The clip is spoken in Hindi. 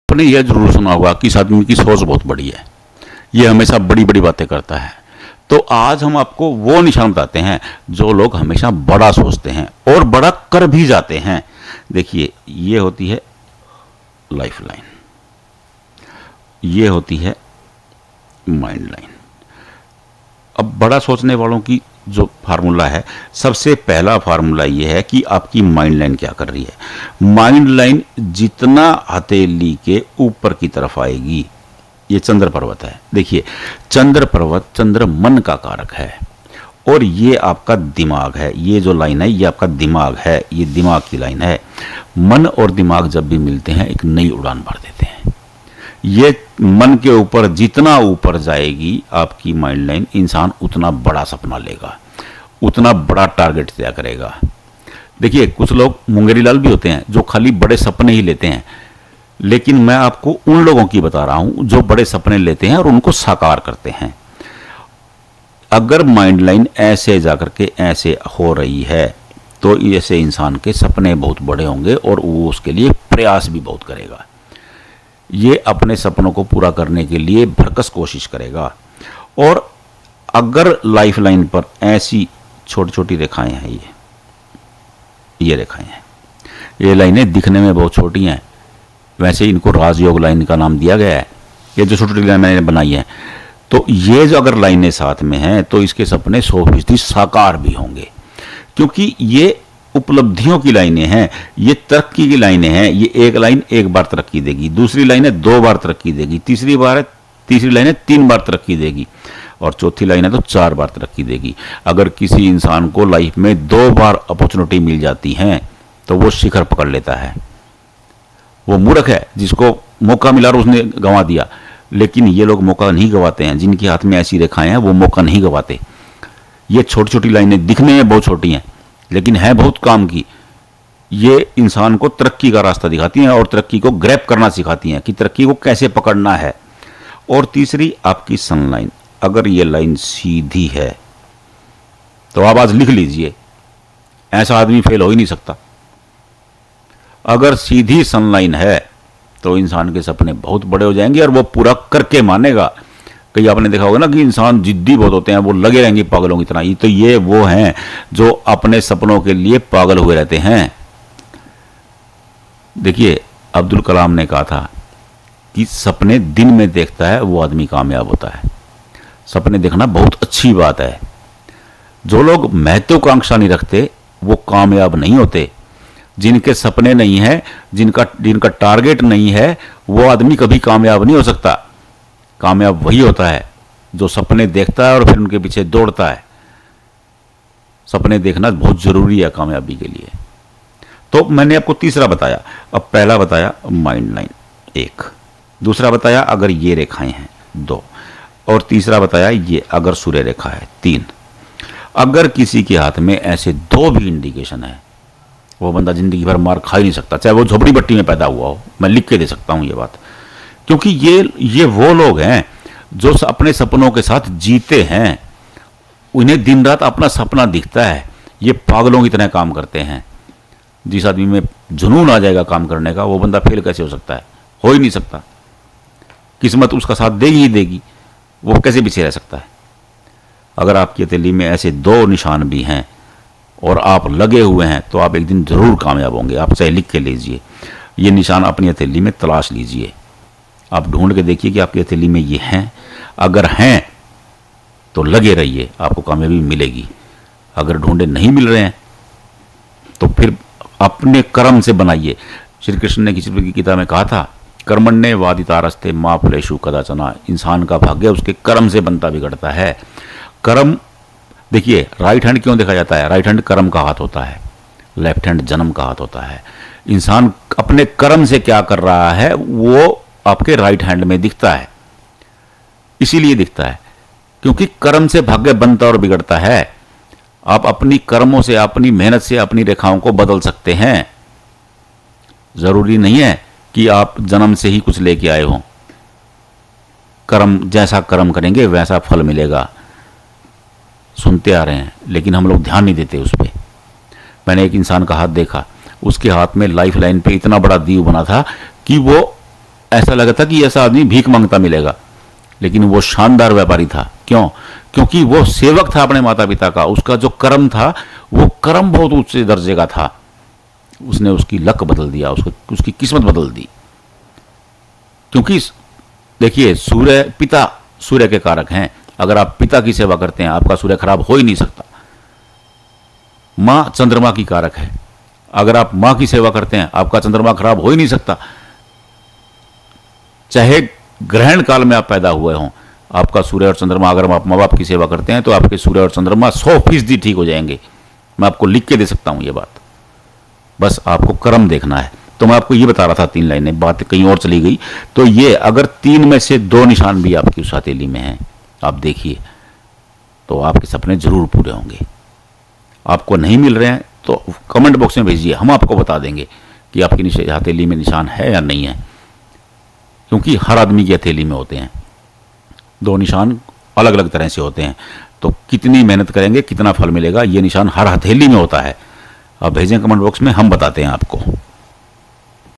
आपने यह जरूर सुना होगा कि इस आदमी की सोच बहुत बड़ी है, ये हमेशा बड़ी बड़ी बातें करता है। तो आज हम आपको वो निशान बताते हैं जो लोग हमेशा बड़ा सोचते हैं और बड़ा कर भी जाते हैं। देखिए, ये होती है लाइफ लाइन, ये होती है माइंड लाइन। अब बड़ा सोचने वालों की जो फार्मूला है, सबसे पहला फार्मूला ये है कि आपकी माइंड लाइन क्या कर रही है। माइंड लाइन जितना हथेली के ऊपर की तरफ आएगी, ये चंद्र पर्वत है। देखिए, चंद्र पर्वत चंद्र मन का कारक है और ये आपका दिमाग है। ये जो लाइन है ये आपका दिमाग है, ये दिमाग की लाइन है। मन और दिमाग जब भी मिलते हैं एक नई उड़ान भर देते हैं। ये मन के ऊपर जितना ऊपर जाएगी आपकी माइंड लाइन, इंसान उतना बड़ा सपना लेगा, उतना बड़ा टारगेट तय करेगा। देखिए, कुछ लोग मुंगेरी लाल भी होते हैं जो खाली बड़े सपने ही लेते हैं, लेकिन मैं आपको उन लोगों की बता रहा हूं जो बड़े सपने लेते हैं और उनको साकार करते हैं। अगर माइंड लाइन ऐसे जाकर के ऐसे हो रही है तो ऐसे इंसान के सपने बहुत बड़े होंगे और वो उसके लिए प्रयास भी बहुत करेगा। ये अपने सपनों को पूरा करने के लिए भरकस कोशिश करेगा। और अगर लाइफ लाइन पर ऐसी छोटी छोटी रेखाएं हैं, ये रेखाएं हैं, ये लाइनें दिखने में बहुत छोटी हैं, वैसे इनको राजयोग लाइन का नाम दिया गया है। ये जो छोटी लाइन मैंने बनाई है, तो ये जो अगर लाइनें साथ में हैं तो इसके सपने 100% साकार भी होंगे, क्योंकि ये उपलब्धियों की लाइनें हैं, ये तरक्की की लाइनें हैं। ये एक लाइन एक बार तरक्की देगी, दूसरी लाइन है 2 बार तरक्की देगी, तीसरी लाइन है 3 बार तरक्की देगी और चौथी लाइन है तो 4 बार तरक्की देगी। अगर किसी इंसान को लाइफ में 2 बार अपॉर्चुनिटी मिल जाती है तो वो शिखर पकड़ लेता है। वो मूर्ख है जिसको मौका मिला और उसने गंवा दिया, लेकिन ये लोग मौका नहीं गंवाते हैं। जिनके हाथ में ऐसी रेखाएं हैं वो मौका नहीं गंवाते। ये छोटी छोटी लाइनें दिखने में बहुत छोटी हैं लेकिन है बहुत काम की। ये इंसान को तरक्की का रास्ता दिखाती हैं और तरक्की को ग्रैब करना सिखाती हैं कि तरक्की को कैसे पकड़ना है। और तीसरी आपकी सन लाइन, अगर ये लाइन सीधी है तो आप आज लिख लीजिए, ऐसा आदमी फेल हो ही नहीं सकता। अगर सीधी सन लाइन है तो इंसान के सपने बहुत बड़े हो जाएंगे और वो पूरा करके मानेगा। कई आपने देखा होगा ना कि इंसान जिद्दी बहुत होते हैं, वो लगे रहेंगे पागलों की तरह ही। तो ये वो हैं जो अपने सपनों के लिए पागल हुए रहते हैं। देखिए, अब्दुल कलाम ने कहा था कि सपने दिन में देखता है वो आदमी कामयाब होता है। सपने देखना बहुत अच्छी बात है। जो लोग महत्वाकांक्षा नहीं रखते वो कामयाब नहीं होते। जिनके सपने नहीं है, जिनका टारगेट नहीं है, वो आदमी कभी कामयाब नहीं हो सकता। कामयाब वही होता है जो सपने देखता है और फिर उनके पीछे दौड़ता है। सपने देखना बहुत जरूरी है कामयाबी के लिए। तो मैंने आपको तीसरा बताया। अब पहला बताया माइंड लाइन 1, दूसरा बताया अगर ये रेखाएं हैं 2, और तीसरा बताया ये अगर सूर्य रेखा है 3। अगर किसी के हाथ में ऐसे 2 भी इंडिकेशन है, वो बंदा जिंदगी भर मार खा ही नहीं सकता, चाहे वो झोपड़ी पट्टी में पैदा हुआ हो। मैं लिख के दे सकता हूं ये बात, क्योंकि ये वो लोग हैं जो अपने सपनों के साथ जीते हैं। उन्हें दिन रात अपना सपना दिखता है। ये पागलों की तरह काम करते हैं। जिस आदमी में जुनून आ जाएगा काम करने का, वो बंदा फेल कैसे हो सकता है? हो ही नहीं सकता। किस्मत उसका साथ देगी ही देगी, वो कैसे पीछे रह सकता है? अगर आपकी हथेली में ऐसे 2 निशान भी हैं और आप लगे हुए हैं तो आप एक दिन जरूर कामयाब होंगे। आप चाहे लिख के लीजिए, ये निशान अपनी हथेली में तलाश लीजिए। आप ढूंढ के देखिए कि आपकी हथेली में ये हैं। अगर हैं तो लगे रहिए, आपको कामयाबी मिलेगी। अगर ढूंढे नहीं मिल रहे हैं तो फिर अपने कर्म से बनाइए। श्री कृष्ण ने किसी की किताब में कहा था, कर्मण्ये वादितारस्ते मा फलेषु कदाचन। इंसान का भाग्य उसके कर्म से बनता बिगड़ता है। कर्म, देखिए, राइट हैंड क्यों देखा जाता है? राइट हैंड कर्म का हाथ होता है, लेफ्ट हैंड जन्म का हाथ होता है। इंसान अपने कर्म से क्या कर रहा है वो आपके राइट हैंड में दिखता है। इसीलिए दिखता है क्योंकि कर्म से भाग्य बनता और बिगड़ता है। आप अपनी कर्मों से, अपनी मेहनत से अपनी रेखाओं को बदल सकते हैं। जरूरी नहीं है कि आप जन्म से ही कुछ लेके आए हों। कर्म, जैसा कर्म करेंगे वैसा फल मिलेगा। सुनते आ रहे हैं लेकिन हम लोग ध्यान नहीं देते उस पर। मैंने एक इंसान का हाथ देखा, उसके हाथ में लाइफ लाइन पे इतना बड़ा दीव बना था कि वो ऐसा लगा था कि ऐसा आदमी भीख मांगता मिलेगा, लेकिन वो शानदार व्यापारी था। क्यों? क्योंकि वो सेवक था अपने माता पिता का। उसका जो कर्म था वो कर्म बहुत ऊंचे दर्जे का था। उसने उसकी लक बदल दिया, उसकी किस्मत बदल दी। क्योंकि देखिए, सूर्य पिता सूर्य के कारक हैं। अगर आप पिता की सेवा करते हैं आपका सूर्य खराब हो ही नहीं सकता। मां चंद्रमा की कारक है। अगर आप मां की सेवा करते हैं आपका चंद्रमा खराब हो ही नहीं सकता। चाहे ग्रहण काल में आप पैदा हुए हों, आपका सूर्य और चंद्रमा, अगर आप माँ बाप की सेवा करते हैं तो आपके सूर्य और चंद्रमा 100% ठीक हो जाएंगे। मैं आपको लिख के दे सकता हूं ये बात। बस आपको कर्म देखना है। तो मैं आपको ये बता रहा था 3 लाइनें, बात कहीं और चली गई। तो ये अगर 3 में से 2 निशान भी आपकी उस हथेली में हैं, आप देखिए, तो आपके सपने जरूर पूरे होंगे। आपको नहीं मिल रहे हैं तो कमेंट बॉक्स में भेजिए, हम आपको बता देंगे कि आपकी हथेली में निशान है या नहीं है। क्योंकि हर आदमी की हथेली में होते हैं 2 निशान, अलग अलग तरह से होते हैं। तो कितनी मेहनत करेंगे कितना फल मिलेगा, ये निशान हर हथेली में होता है। आप भेजें कमेंट बॉक्स में, हम बताते हैं आपको।